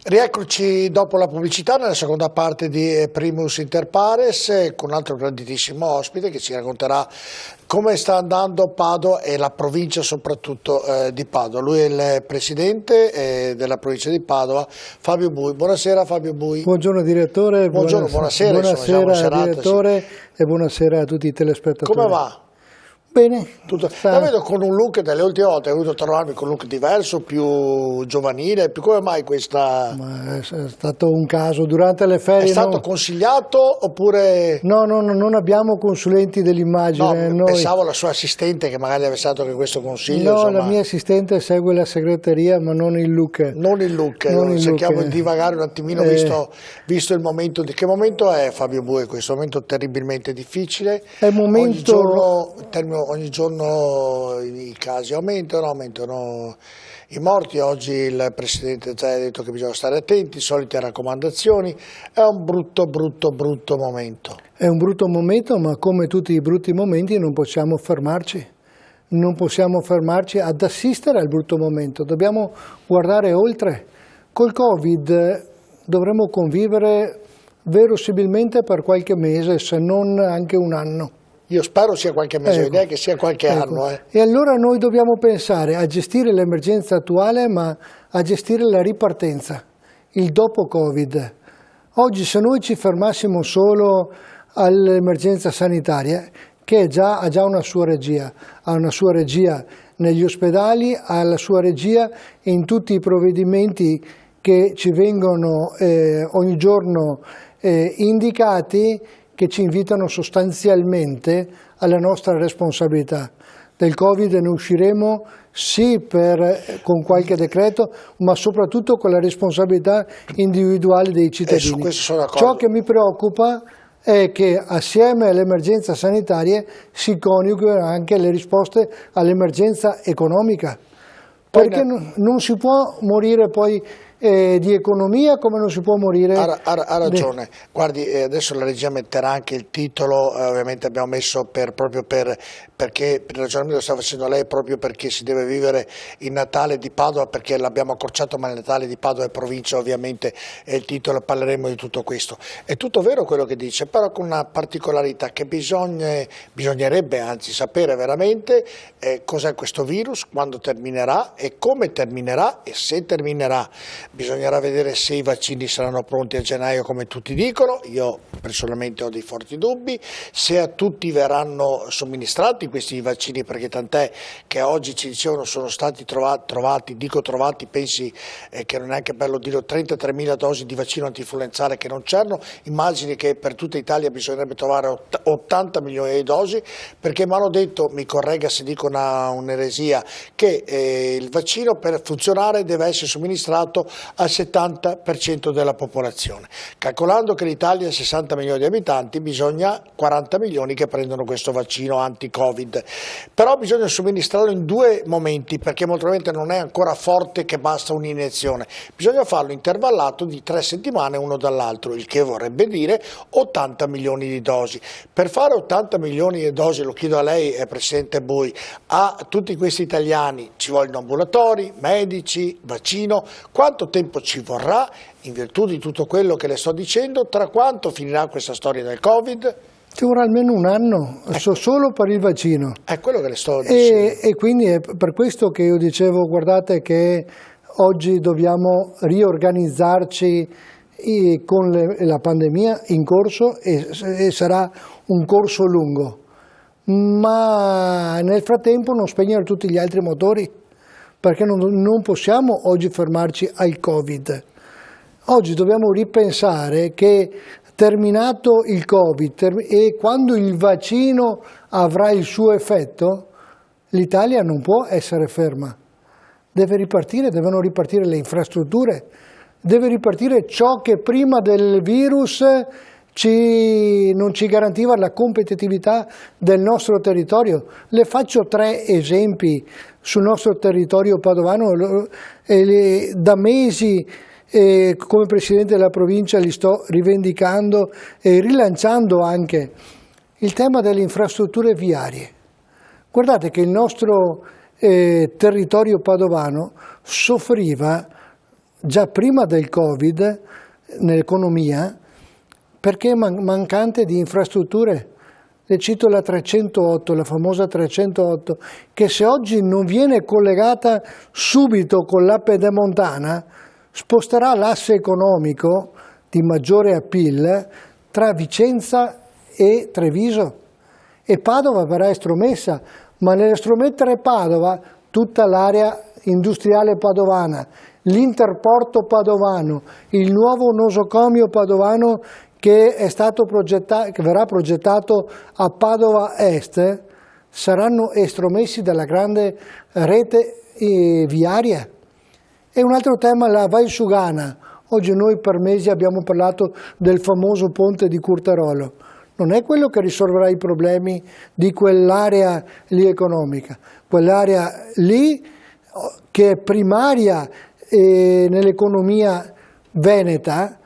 Rieccoci dopo la pubblicità nella seconda parte di Primus Inter Pares con un altro grandissimo ospite che ci racconterà come sta andando Padova e la provincia soprattutto di Padova. Lui è il presidente della provincia di Padova, Fabio Bui. Buonasera Fabio Bui. Buongiorno direttore. Buonasera. Buonasera direttore e buonasera a tutti i telespettatori. Come va? Bene. La vedo con un look delle ultime volte, hai voluto trovarmi con un look diverso, più giovanile, come mai questa... Ma è stato un caso, durante le ferie... È stato consigliato oppure... No, non abbiamo consulenti dell'immagine. No, pensavo alla sua assistente che magari avesse dato anche questo consiglio. No, insomma. La mia assistente segue la segreteria ma non il look. Non il look, cerchiamo di divagare un attimino visto il momento. Di che momento è Fabio Bui questo? momento terribilmente difficile. È un momento... Ogni giorno i casi aumentano i morti. Oggi il Presidente Zaia ha detto che bisogna stare attenti, solite raccomandazioni. È un brutto momento. È un brutto momento, ma come tutti i brutti momenti non possiamo fermarci. Non possiamo fermarci ad assistere al brutto momento, dobbiamo guardare oltre. Col Covid dovremo convivere verosimilmente per qualche mese, se non anche un anno. Io spero sia qualche mese, l'idea che sia qualche anno. E allora noi dobbiamo pensare a gestire l'emergenza attuale, ma a gestire la ripartenza, il dopo Covid. Oggi se noi ci fermassimo solo all'emergenza sanitaria, che ha già una sua regia, ha una sua regia negli ospedali, ha la sua regia in tutti i provvedimenti che ci vengono ogni giorno indicati, che ci invitano sostanzialmente alla nostra responsabilità. Del Covid ne usciremo sì con qualche decreto, ma soprattutto con la responsabilità individuale dei cittadini. Su questo sono d'accordo. Ciò che mi preoccupa è che assieme all'emergenza sanitaria si coniughino anche le risposte all'emergenza economica, perché non si può morire poi di economia come non si può morire. Ha ragione. Guardi, adesso la regia metterà anche il titolo, ovviamente abbiamo messo proprio perché per il ragionamento che sta facendo lei, proprio perché si deve vivere il Natale di Padova, perché l'abbiamo accorciato, ma il Natale di Padova è provincia, ovviamente è il titolo, parleremo di tutto questo. È tutto vero quello che dice, però con una particolarità che bisognerebbe anzi sapere veramente cos'è questo virus, quando terminerà e come terminerà e se terminerà. Bisognerà vedere se i vaccini saranno pronti a gennaio come tutti dicono, io personalmente ho dei forti dubbi, se a tutti verranno somministrati questi vaccini, perché tant'è che oggi ci dicevano sono stati trovati, pensi che non è neanche bello dirlo, 33.000 dosi di vaccino antinfluenzale che non c'erano, immagini che per tutta Italia bisognerebbe trovare 80 milioni di dosi, perché mi hanno detto, mi corregga se dico un'eresia, che il vaccino per funzionare deve essere somministrato al 70% della popolazione. Calcolando che l'Italia ha 60 milioni di abitanti, bisogna 40 milioni che prendono questo vaccino anti-Covid. Però bisogna somministrarlo in due momenti, perché molto probabilmente non è ancora forte che basta un'iniezione. Bisogna farlo intervallato di 3 settimane uno dall'altro, il che vorrebbe dire 80 milioni di dosi. Per fare 80 milioni di dosi, lo chiedo a lei, Presidente Bui, a tutti questi italiani ci vogliono ambulatori, medici, vaccino, quanto tempo ci vorrà in virtù di tutto quello che le sto dicendo, tra quanto finirà questa storia del Covid? Ci vorrà almeno un anno, solo per il vaccino. È quello che le sto dicendo. E quindi è per questo che io dicevo, guardate che oggi dobbiamo riorganizzarci con la pandemia in corso e sarà un corso lungo, ma nel frattempo non spegnere tutti gli altri motori, perché non possiamo oggi fermarci al Covid. Oggi dobbiamo ripensare che terminato il Covid e quando il vaccino avrà il suo effetto, l'Italia non può essere ferma. Devono ripartire le infrastrutture, deve ripartire ciò che prima del virus non ci garantiva la competitività del nostro territorio. Le faccio 3 esempi sul nostro territorio padovano, da mesi come Presidente della provincia li sto rivendicando e rilanciando anche il tema delle infrastrutture viarie. Guardate che il nostro territorio padovano soffriva già prima del Covid nell'economia perché mancante di infrastrutture. Le cito la 308, la famosa 308, che se oggi non viene collegata subito con la Pedemontana, sposterà l'asse economico di maggiore appeal tra Vicenza e Treviso. E Padova verrà estromessa, ma nell'estromettere Padova tutta l'area industriale padovana, l'interporto padovano, il nuovo nosocomio padovano che è stato progettato, che verrà progettato a Padova Est, saranno estromessi dalla grande rete viaria. E un altro tema, la Valsugana. Oggi noi per mesi abbiamo parlato del famoso ponte di Curtarolo. Non è quello che risolverà i problemi di quell'area lì economica. Quell'area lì che è primaria nell'economia veneta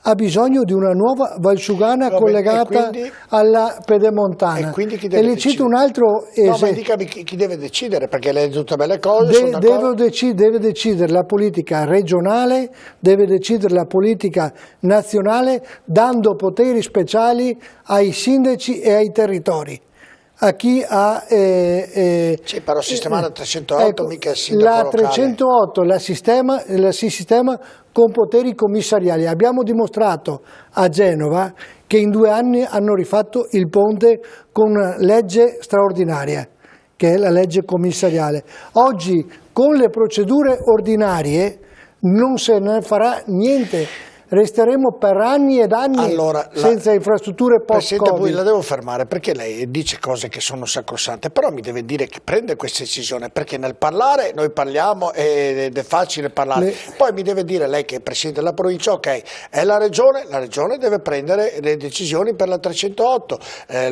ha bisogno di una nuova Valsugana collegata alla Pedemontana. E quindi chi deve cito un altro esempio. No, ma dicami chi deve decidere, perché lei ha detto tutte belle cose. Deve decidere la politica regionale, deve decidere la politica nazionale, dando poteri speciali ai sindaci e ai territori. A chi ha... sì, però sistemare la 308 ecco, mica è il sindaco locale. La 308 si sistema con poteri commissariali. Abbiamo dimostrato a Genova che in 2 anni hanno rifatto il ponte con una legge straordinaria, che è la legge commissariale. Oggi con le procedure ordinarie non se ne farà niente. Resteremo per anni ed anni senza infrastrutture post-Covid. Poi la devo fermare perché lei dice cose che sono sacrosante, però mi deve dire che prende questa decisione, perché nel parlare noi parliamo ed è facile parlare, poi mi deve dire lei che è Presidente della provincia, ok, è la regione deve prendere le decisioni per la 308,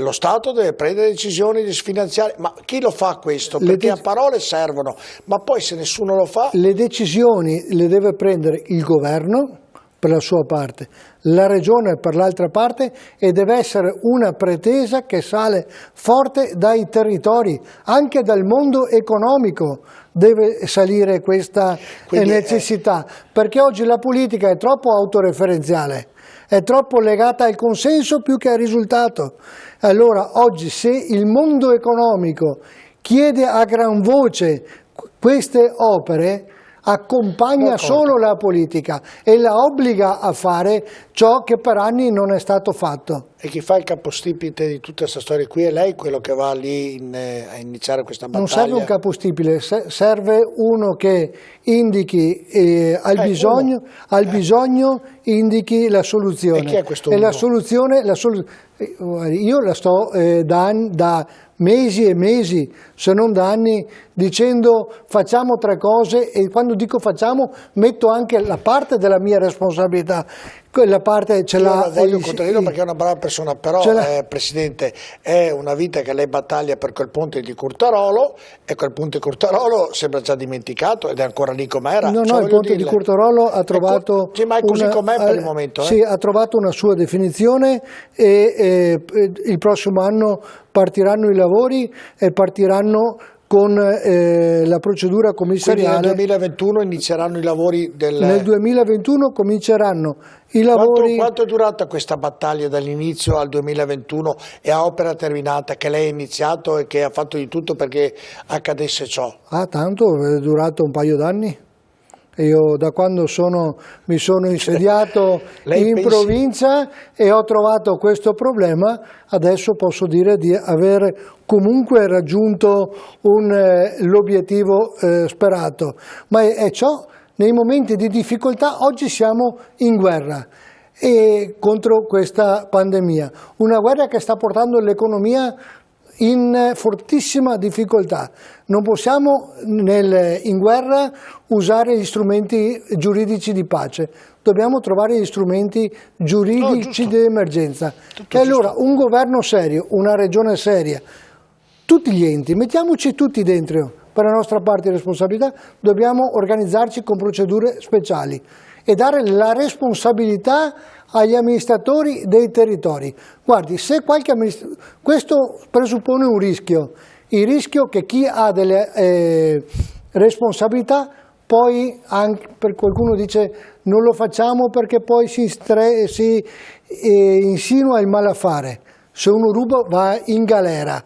lo Stato deve prendere decisioni finanziarie, ma chi lo fa questo? Perché a parole servono, ma poi se nessuno lo fa... Le decisioni le deve prendere il governo, per la sua parte, la regione per l'altra parte, e deve essere una pretesa che sale forte dai territori, anche dal mondo economico deve salire questa necessità, perché oggi la politica è troppo autoreferenziale, è troppo legata al consenso più che al risultato. Allora oggi se il mondo economico chiede a gran voce queste opere, accompagna solo la politica e la obbliga a fare ciò che per anni non è stato fatto. E chi fa il capostipite di tutta questa storia qui è lei, quello che va lì a iniziare questa battaglia? Non serve un capostipite, serve uno che indichi al bisogno indichi la soluzione. E chi è questo uno? E la soluzione io la sto da mesi e mesi, se non da anni, dicendo facciamo 3 cose, e quando dico facciamo metto anche la parte della mia responsabilità. Quella parte ce l'ha. Io la voglio contraddire perché è una brava persona, però Presidente, è una vita che lei battaglia per quel ponte di Curtarolo, e quel ponte di Curtarolo sembra già dimenticato ed è ancora lì com'era. No, il ponte di Curtarolo ha trovato... Sì, ma è così com'è per il momento. Sì, ha trovato una sua definizione e il prossimo anno partiranno i lavori e partiranno con la procedura commissariale. Quindi nel 2021 inizieranno i lavori Nel 2021 cominceranno i lavori. Quanto è durata questa battaglia dall'inizio al 2021 e a opera terminata, che lei ha iniziato e che ha fatto di tutto perché accadesse ciò? Tanto è durato un paio d'anni. Io da quando mi sono insediato in provincia e ho trovato questo problema, adesso posso dire di aver comunque raggiunto l'obiettivo sperato. Ma è ciò, nei momenti di difficoltà, oggi siamo in guerra contro questa pandemia, una guerra che sta portando l'economia in fortissima difficoltà. Non possiamo in guerra usare gli strumenti giuridici di pace, dobbiamo trovare gli strumenti giuridici di emergenza. E allora un governo serio, una regione seria, tutti gli enti, mettiamoci tutti dentro per la nostra parte di responsabilità, dobbiamo organizzarci con procedure speciali e dare la responsabilità agli amministratori dei territori. Guardi, se questo presuppone un rischio Il rischio che chi ha delle responsabilità poi, anche per qualcuno dice non lo facciamo perché poi si insinua il malaffare. Se uno ruba va in galera.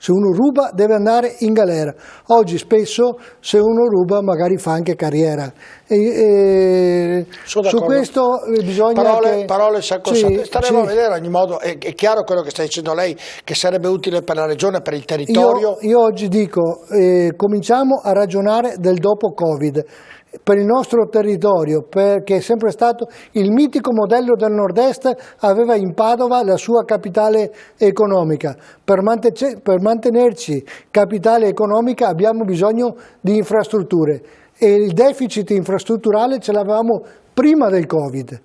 Se uno ruba deve andare in galera. Oggi spesso se uno ruba magari fa anche carriera. Su questo bisogna parole sacrosante. Staremo a vedere, ogni modo è chiaro quello che sta dicendo lei, che sarebbe utile per la regione, per il territorio. Io oggi dico, cominciamo a ragionare del dopo Covid. Per il nostro territorio, perché è sempre stato il mitico modello del nord-est, aveva in Padova la sua capitale economica. Per mantenerci capitale economica abbiamo bisogno di infrastrutture e il deficit infrastrutturale ce l'avevamo prima del Covid.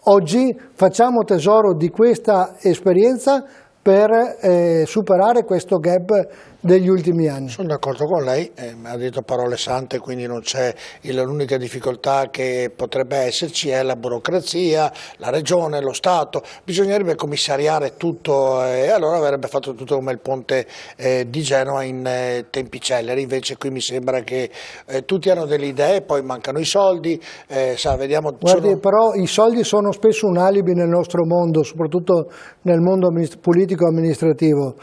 Oggi facciamo tesoro di questa esperienza per superare questo gap degli ultimi anni. Sono d'accordo con lei, ha detto parole sante, quindi non c'è, l'unica difficoltà che potrebbe esserci è la burocrazia, la regione, lo Stato, bisognerebbe commissariare tutto e allora avrebbe fatto tutto come il ponte di Genova in tempi celeri, invece qui mi sembra che tutti hanno delle idee, poi mancano i soldi, vediamo... Guardi, però i soldi sono spesso un alibi nel nostro mondo, soprattutto nel mondo politico-amministrativo.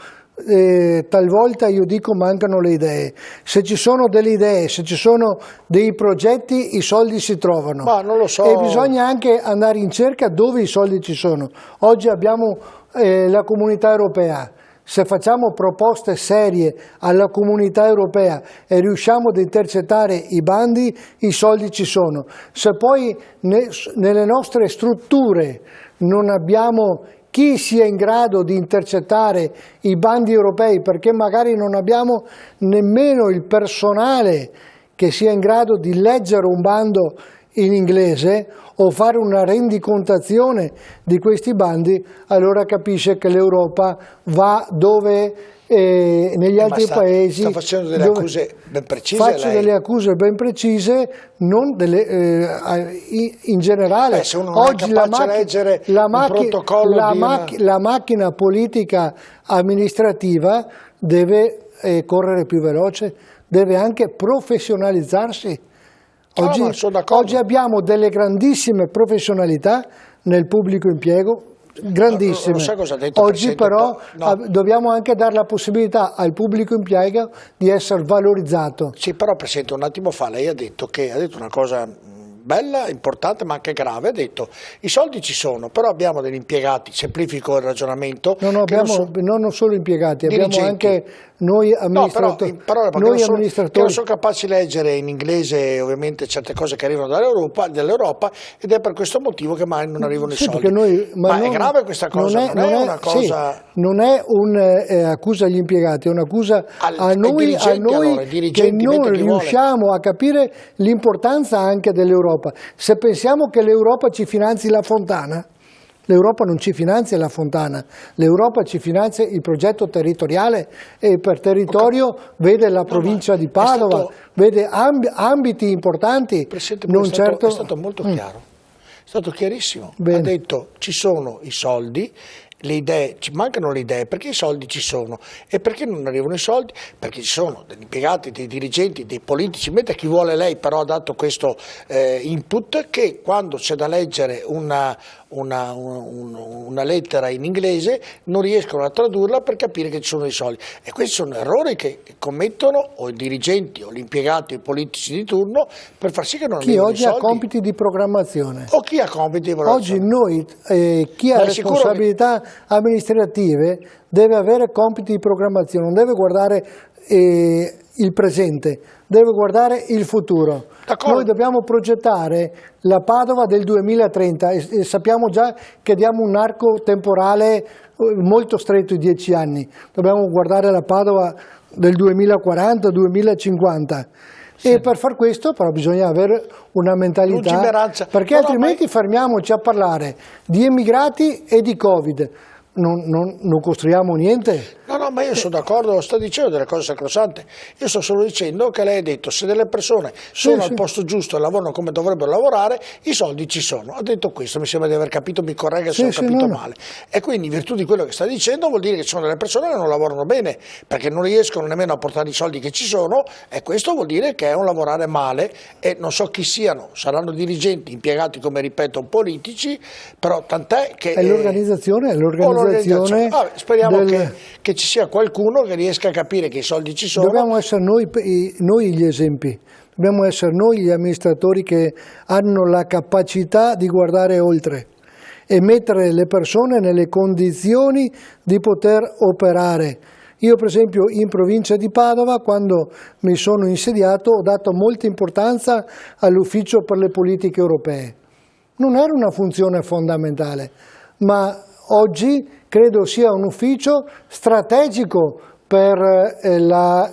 Talvolta io dico mancano le idee. Se ci sono delle idee, se ci sono dei progetti, i soldi si trovano. Ma non lo so. E bisogna anche andare in cerca dove i soldi ci sono. Oggi abbiamo la Comunità Europea. Se facciamo proposte serie alla Comunità Europea e riusciamo ad intercettare i bandi, i soldi ci sono. Se poi nelle nostre strutture non abbiamo chi sia in grado di intercettare i bandi europei, perché magari non abbiamo nemmeno il personale che sia in grado di leggere un bando in inglese o fare una rendicontazione di questi bandi, allora capisce che l'Europa va dove negli altri paesi. Sta facendo delle accuse ben precise. Faccio delle accuse ben precise, non in generale. Se uno non oggi è capace leggere un protocollo la macchina politica amministrativa deve correre più veloce, deve anche professionalizzarsi. Oggi abbiamo delle grandissime professionalità nel pubblico impiego, grandissime. Oggi però dobbiamo anche dare la possibilità al pubblico impiego di essere valorizzato. Sì, però Presidente, un attimo fa lei ha detto una cosa bella, importante ma anche grave, ha detto i soldi ci sono, però abbiamo degli impiegati, semplifico il ragionamento. Non solo impiegati, dirigenti. Abbiamo anche noi amministratori, che non sono capaci di leggere in inglese ovviamente certe cose che arrivano dall'Europa ed è per questo motivo che mai non arrivano i soldi. È grave questa cosa, non è un'accusa agli impiegati, è un'accusa a noi che non riusciamo a capire l'importanza anche dell'Europa. Se pensiamo che l'Europa ci finanzi la fontana, l'Europa non ci finanzia la fontana, l'Europa ci finanzia il progetto territoriale e per territorio vede la provincia di Padova, vede ambiti importanti. Presidente, è stato molto chiaro, è stato chiarissimo. Bene. Ha detto ci sono i soldi, le idee, ci mancano le idee, perché i soldi ci sono. E perché non arrivano i soldi? Perché ci sono degli impiegati, dei dirigenti, dei politici, mentre chi vuole lei però ha dato questo input che quando c'è da leggere una lettera in inglese non riescono a tradurla per capire che ci sono i soldi. E questi sono errori che commettono o i dirigenti o gli impiegati o i politici di turno per far sì che non arrivino i soldi. Chi oggi ha compiti di programmazione. O chi ha compiti di programmazione. Oggi noi, chi ha responsabilità amministrative deve avere compiti di programmazione, non deve guardare il presente, deve guardare il futuro. Noi dobbiamo progettare la Padova del 2030 e sappiamo già che diamo un arco temporale molto stretto di 10 anni. Dobbiamo guardare la Padova del 2040-2050. Sì. E per far questo però bisogna avere una mentalità, perché altrimenti fermiamoci a parlare di emigrati e di Covid. Non costruiamo niente. No, ma io sono d'accordo, sto dicendo delle cose sacrosante. Io sto solo dicendo che lei ha detto se delle persone sono al posto giusto e lavorano come dovrebbero lavorare, i soldi ci sono. Ha detto questo, mi sembra di aver capito, mi corregga se ho capito male. E quindi in virtù di quello che sta dicendo vuol dire che ci sono delle persone che non lavorano bene, perché non riescono nemmeno a portare i soldi che ci sono, e questo vuol dire che è un lavorare male, e non so chi siano, saranno dirigenti, impiegati come ripeto politici, però tant'è che... È l'organizzazione. Speriamo che ci sia qualcuno che riesca a capire che i soldi ci sono. Dobbiamo essere noi gli esempi, dobbiamo essere noi gli amministratori che hanno la capacità di guardare oltre e mettere le persone nelle condizioni di poter operare. Io per esempio in provincia di Padova, quando mi sono insediato, ho dato molta importanza all'ufficio per le politiche europee. Non era una funzione fondamentale, ma oggi credo sia un ufficio strategico per la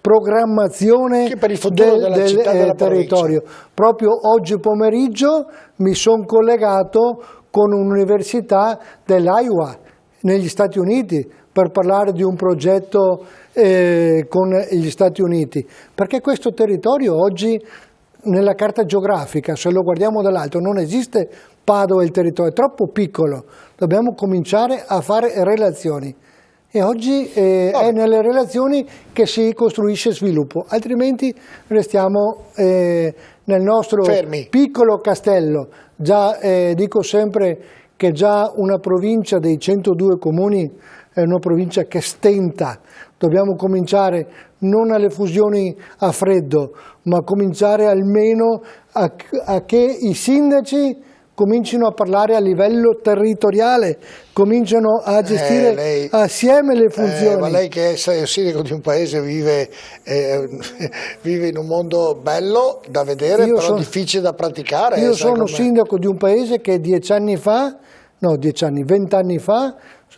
programmazione del territorio. Proprio oggi pomeriggio mi sono collegato con un'università dell'Iowa negli Stati Uniti per parlare di un progetto con gli Stati Uniti, perché questo territorio oggi nella carta geografica, se lo guardiamo dall'alto, non esiste Padova il territorio, è troppo piccolo, dobbiamo cominciare a fare relazioni e oggi è nelle relazioni che si costruisce sviluppo, altrimenti restiamo nel nostro piccolo castello. Già dico sempre che già una provincia dei 102 comuni è una provincia che stenta, dobbiamo cominciare non alle fusioni a freddo, ma cominciare almeno a che i sindaci comincino a parlare a livello territoriale, cominciano a gestire assieme le funzioni. Ma lei che è sindaco di un paese vive in un mondo bello da vedere, però difficile da praticare. Io sono sindaco di un paese che 20 anni fa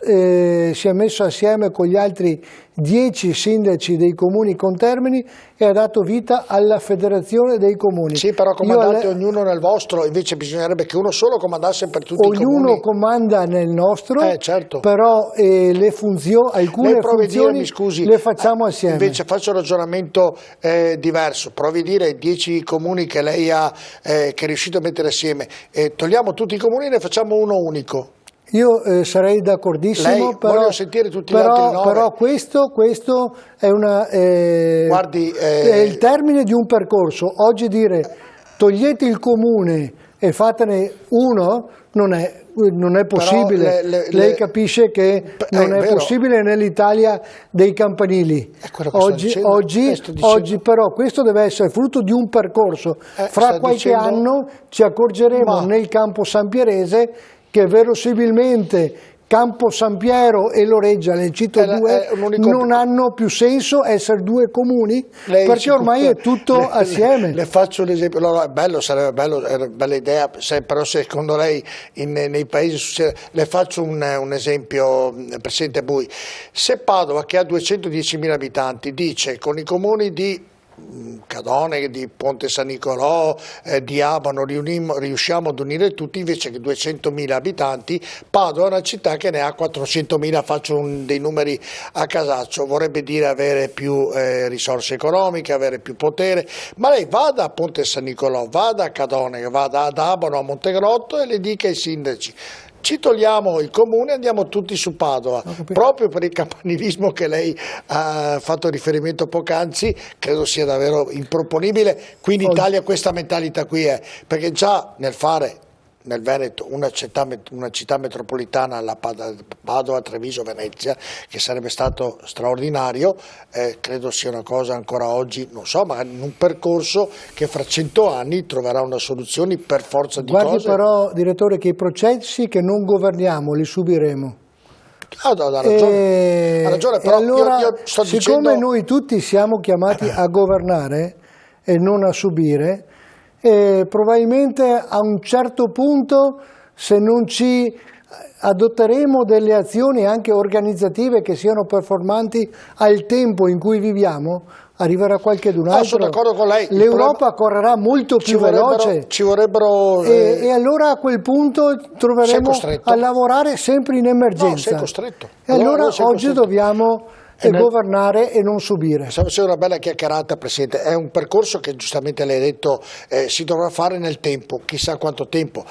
si è messo assieme con gli altri 10 sindaci dei comuni contermini e ha dato vita alla federazione dei comuni. Sì, però comandate ognuno nel vostro, invece bisognerebbe che uno solo comandasse per tutti i comuni. Ognuno comanda nel nostro, certo. Però alcune funzioni le facciamo assieme. Invece faccio un ragionamento diverso, provi a dire 10 comuni che lei ha, che è riuscito a mettere assieme, togliamo tutti i comuni e ne facciamo uno unico. Io sarei d'accordissimo, voglio sentire tutti gli altri 9. Però questo è è il termine di un percorso. Oggi dire togliete il comune e fatene uno non è possibile. Lei capisce che non è possibile nell'Italia dei campanili. Oggi però questo deve essere frutto di un percorso. Fra qualche anno ci accorgeremo nel campo Sampierese che verosimilmente Campo San Piero e Loreggia, ne cito due, non hanno più senso essere due comuni, perché ormai è tutto assieme. Le faccio un esempio, sarebbe bello, è una bella idea, però secondo lei nei paesi succede. Le faccio un esempio, Presidente Bui. Se Padova, che ha 210.000 abitanti, dice con i comuni di Cadone, di Ponte San Nicolò, di Abano riusciamo ad unire tutti, invece che 200.000 abitanti, Padova è una città che ne ha 400.000, faccio dei numeri a casaccio, vorrebbe dire avere più risorse economiche, avere più potere, ma lei vada a Ponte San Nicolò, vada a Cadone, vada ad Abano, a Montegrotto e le dica ai sindaci: ci togliamo il comune e andiamo tutti su Padova, proprio per il campanilismo che lei ha fatto riferimento poc'anzi. Credo sia davvero improponibile qui in Italia questa mentalità qui, perché già nel fare nel Veneto una città metropolitana alla Padova, Treviso, Venezia, che sarebbe stato straordinario, credo sia una cosa ancora oggi, non so, magari in un percorso che fra 100 anni troverà una soluzione per forza di cose. Guardi però, direttore, che i processi che non governiamo li subiremo. Ha ragione, però allora, io sto siccome dicendo... noi tutti siamo chiamati a governare e non a subire, probabilmente a un certo punto, se non ci adotteremo delle azioni anche organizzative che siano performanti al tempo in cui viviamo, arriverà qualchedun altro. Sono d'accordo con lei. L'Europa correrà molto più veloce. Ci vorrebbero... E allora a quel punto troveremo a lavorare sempre in emergenza. No, sei costretto. E allora oggi dobbiamo governare e non subire. Stava facendo una bella chiacchierata, Presidente. È un percorso che giustamente lei ha detto si dovrà fare nel tempo, chissà quanto tempo.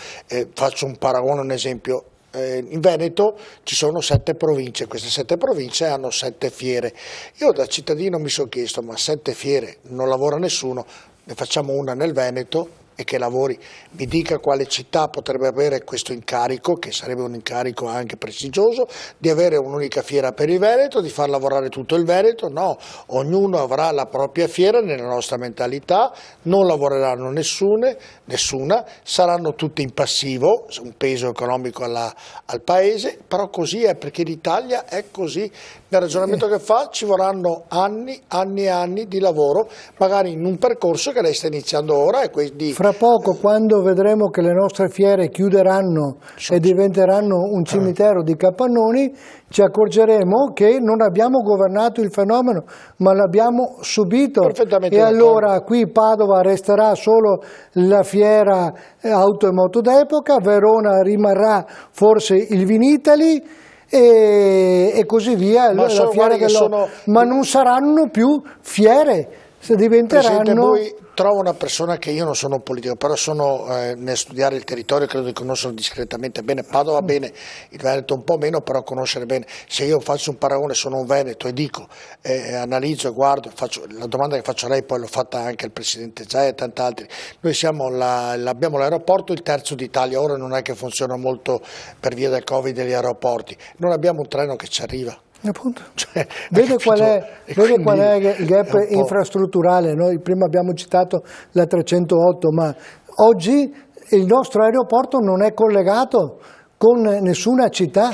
Faccio un paragone, un esempio. In Veneto ci sono 7 province, queste 7 province hanno 7 fiere. Io da cittadino mi sono chiesto, ma 7 fiere, non lavora nessuno, ne facciamo una nel Veneto e che lavori. Mi dica quale città potrebbe avere questo incarico, che sarebbe un incarico anche prestigioso, di avere un'unica fiera per il Veneto, di far lavorare tutto il Veneto. No, ognuno avrà la propria fiera nella nostra mentalità, non lavoreranno nessuna, saranno tutti in passivo, un peso economico al Paese, però così è, perché l'Italia è così. Nel ragionamento che fa ci vorranno anni e anni di lavoro, magari in un percorso che lei sta iniziando ora e quindi... Fra poco, quando vedremo che le nostre fiere chiuderanno e diventeranno un cimitero di capannoni, ci accorgeremo che non abbiamo governato il fenomeno, ma l'abbiamo subito. E allora qui Padova resterà solo la fiera auto e moto d'epoca, Verona rimarrà forse il Vinitali e così via, la fiera ma non saranno più fiere, se diventeranno... Trovo una persona che io non sono un politico, però sono nel studiare il territorio, credo di conoscerlo discretamente bene. Padova bene, il Veneto un po' meno, però conoscere bene. Se io faccio un paragone, sono un Veneto e dico, analizzo e guardo, la domanda che faccio a lei poi l'ho fatta anche al Presidente Zaia e tanti altri. Noi abbiamo l'aeroporto il terzo d'Italia, ora non è che funziona molto per via del Covid degli aeroporti, non abbiamo un treno che ci arriva. Appunto. Vede qual è il gap infrastrutturale? Noi prima abbiamo citato la 308, ma oggi il nostro aeroporto non è collegato con nessuna città,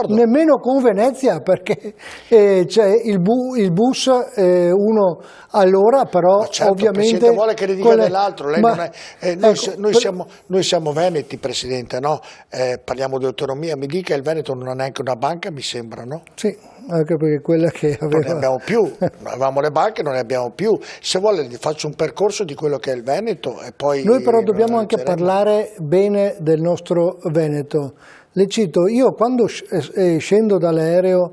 nemmeno con Venezia, perché c'è il bus uno all'ora, però certo, ovviamente vuole che le dica dell'altro, lei non è, noi siamo veneti, Presidente, no? Parliamo di autonomia, mi dica il Veneto non ha neanche una banca, mi sembra, no? Sì. Anche perché quella che aveva... Non ne abbiamo più, avevamo le banche, non ne abbiamo più. Se vuole faccio un percorso di quello che è il Veneto e poi... Noi però dobbiamo anche parlare bene del nostro Veneto. Le cito, io quando scendo dall'aereo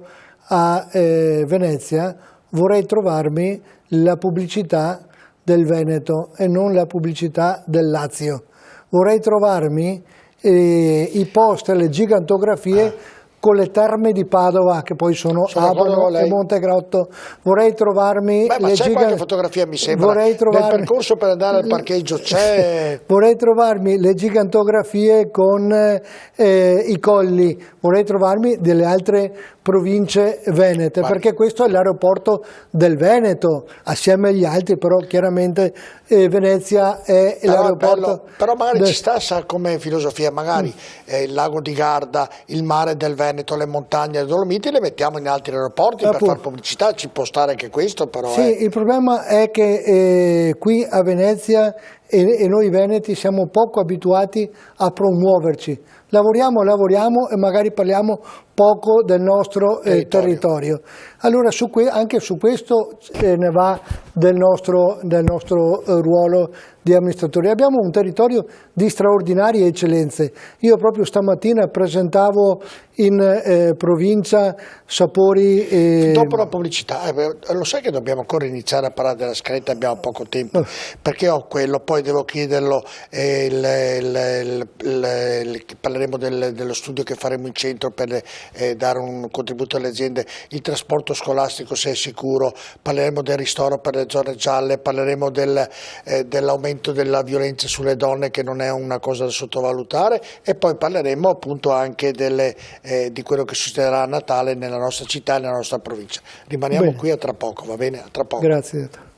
a Venezia vorrei trovarmi la pubblicità del Veneto e non la pubblicità del Lazio. Vorrei trovarmi i poster, le gigantografie con le terme di Padova, che poi sono Abano e Montegrotto. Vorrei trovarmi... ma c'è qualche fotografia, mi sembra, del percorso per andare al parcheggio c'è... Vorrei trovarmi le gigantografie con i colli, vorrei trovarmi delle altre province venete, perché questo è l'aeroporto del Veneto, assieme agli altri, però chiaramente Venezia è l'aeroporto... Però magari ci sta, sa, come filosofia, magari il lago di Garda, il mare del Veneto, le montagne, le Dolomiti, le mettiamo in altri aeroporti per fare pubblicità, ci può stare anche questo, però... Sì, il problema è che qui a Venezia e noi veneti siamo poco abituati a promuoverci. Lavoriamo e magari parliamo poco del nostro territorio. Allora anche su questo ne va del nostro ruolo di amministratori. Abbiamo un territorio di straordinarie eccellenze. Io proprio stamattina presentavo in provincia Sapori... Dopo la pubblicità, lo sai che dobbiamo ancora iniziare a parlare della scaletta, abbiamo poco tempo, perché ho quello, poi devo chiederlo, parleremo dello studio che faremo in centro per dare un contributo alle aziende, il trasporto scolastico se è sicuro, parleremo del ristoro per le zone gialle, parleremo dell'aumento della violenza sulle donne, che non è una cosa da sottovalutare, e poi parleremo appunto anche di quello che succederà a Natale nella nostra città e nella nostra provincia. Rimaniamo qui a tra poco, va bene? A tra poco. Grazie.